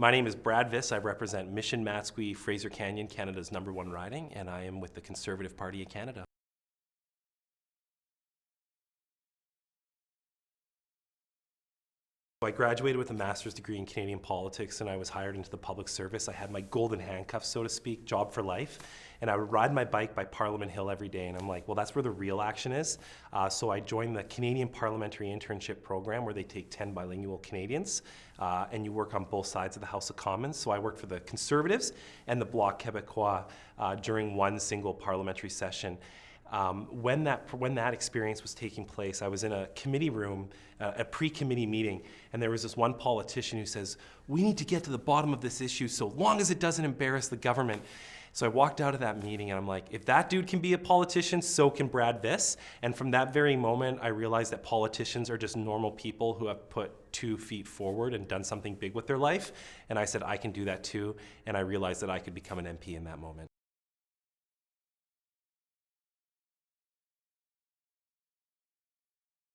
My name is Brad Viss. I represent Mission, Matsqui, Fraser Canyon, Canada's #1 riding, and I am with the Conservative Party of Canada. I graduated with a master's degree in Canadian politics, and I was hired into the public service. I had my golden handcuffs, so to speak, job for life, and I would ride my bike by Parliament Hill every day, and I'm like, well, that's where the real action is. So I joined the Canadian Parliamentary Internship Program, where they take 10 bilingual Canadians, and you work on both sides of the House of Commons. So I worked for the Conservatives and the Bloc Québécois during one single parliamentary session. When that experience was taking place, I was in a committee room, a pre-committee meeting, and there was this one politician who says, we need to get to the bottom of this issue so long as it doesn't embarrass the government. So I walked out of that meeting and I'm like, if that dude can be a politician, so can Brad Viss. And from that very moment, I realized that politicians are just normal people who have put 2 feet forward and done something big with their life. And I said, I can do that too. And I realized that I could become an MP in that moment.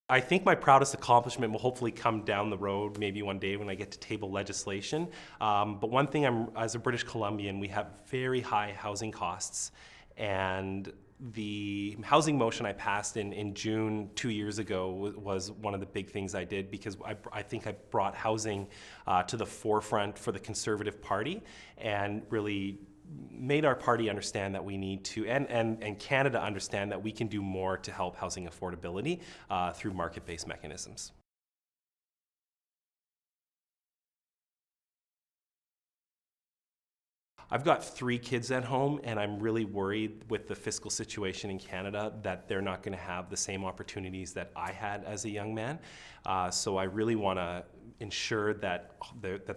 I think my proudest accomplishment will hopefully come down the road, maybe one day when I get to table legislation. But one thing, as a British Columbian, we have very high housing costs. And the housing motion I passed in June 2 years ago was one of the big things I did, because I think I brought housing to the forefront for the Conservative Party and really made our party understand that we need to, and Canada understand that we can do more to help housing affordability through market-based mechanisms. I've got 3 kids at home, and I'm really worried with the fiscal situation in Canada that they're not going to have the same opportunities that I had as a young man. So I really want to ensure that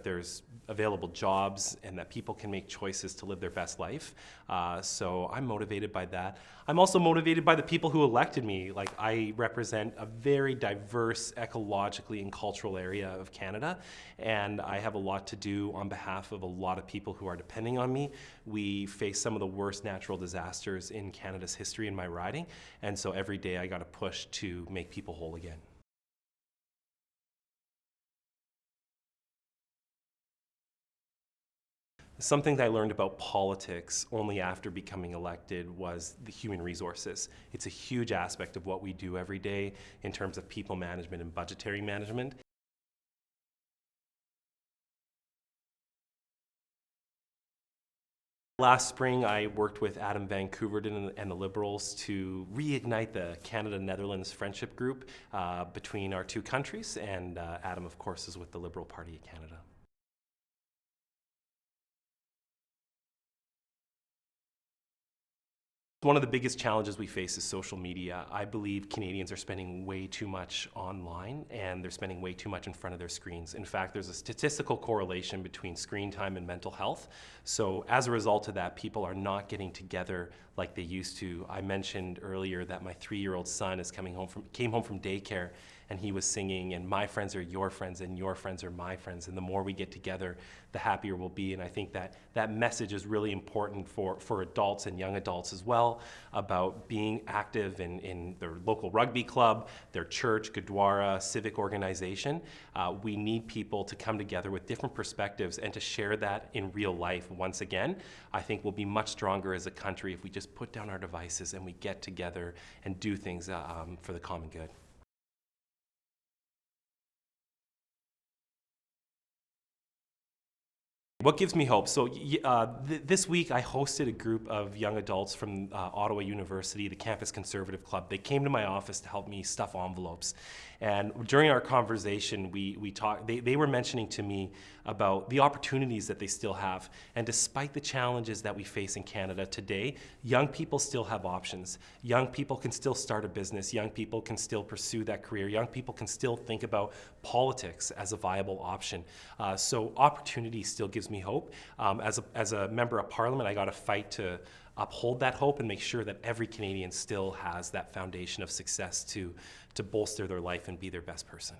there's available jobs and that people can make choices to live their best life. So I'm motivated by that. I'm also motivated by the people who elected me. Like, I represent a very diverse ecologically and cultural area of Canada, and I have a lot to do on behalf of a lot of people who are depending on me. We face some of the worst natural disasters in Canada's history in my riding, and so every day I got to push to make people whole again. Something that I learned about politics only after becoming elected was the human resources. It's a huge aspect of what we do every day in terms of people management and budgetary management. Last spring, I worked with Adam Van Koeverden and the Liberals to reignite the Canada-Netherlands friendship group between our 2 countries, and Adam, of course, is with the Liberal Party of Canada. One of the biggest challenges we face is social media. I believe Canadians are spending way too much online, and they're spending way too much in front of their screens. In fact, there's a statistical correlation between screen time and mental health. So as a result of that, people are not getting together like they used to. I mentioned earlier that my 3-year-old son came home from daycare, and he was singing, and my friends are your friends and your friends are my friends, and the more we get together, the happier we'll be. And I think that message is really important for adults and young adults as well, about being active in their local rugby club, their church, Gurdwara, civic organization. We need people to come together with different perspectives and to share that in real life. Once again, I think we'll be much stronger as a country if we just put down our devices and we get together and do things for the common good. What gives me hope? So this week I hosted a group of young adults from Ottawa University, the Campus Conservative Club. They came to my office to help me stuff envelopes. And during our conversation, we talked. They were mentioning to me about the opportunities that they still have. And despite the challenges that we face in Canada today, young people still have options. Young people can still start a business. Young people can still pursue that career. Young people can still think about politics as a viable option. So opportunity still gives me hope. As a member of Parliament, I got to fight to uphold that hope and make sure that every Canadian still has that foundation of success to bolster their life and be their best person.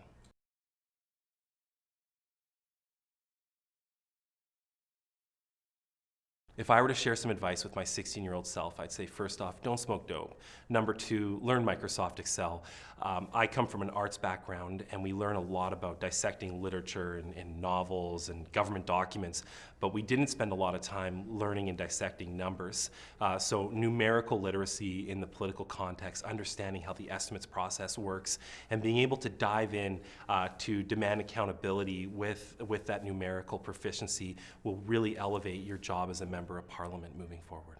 If I were to share some advice with my 16-year-old self, I'd say first off, don't smoke dope. Number two, learn Microsoft Excel. I come from an arts background and we learn a lot about dissecting literature and novels and government documents, but we didn't spend a lot of time learning and dissecting numbers. So numerical literacy in the political context, understanding how the estimates process works, and being able to dive in to demand accountability with that numerical proficiency will really elevate your job as a member of Parliament moving forward.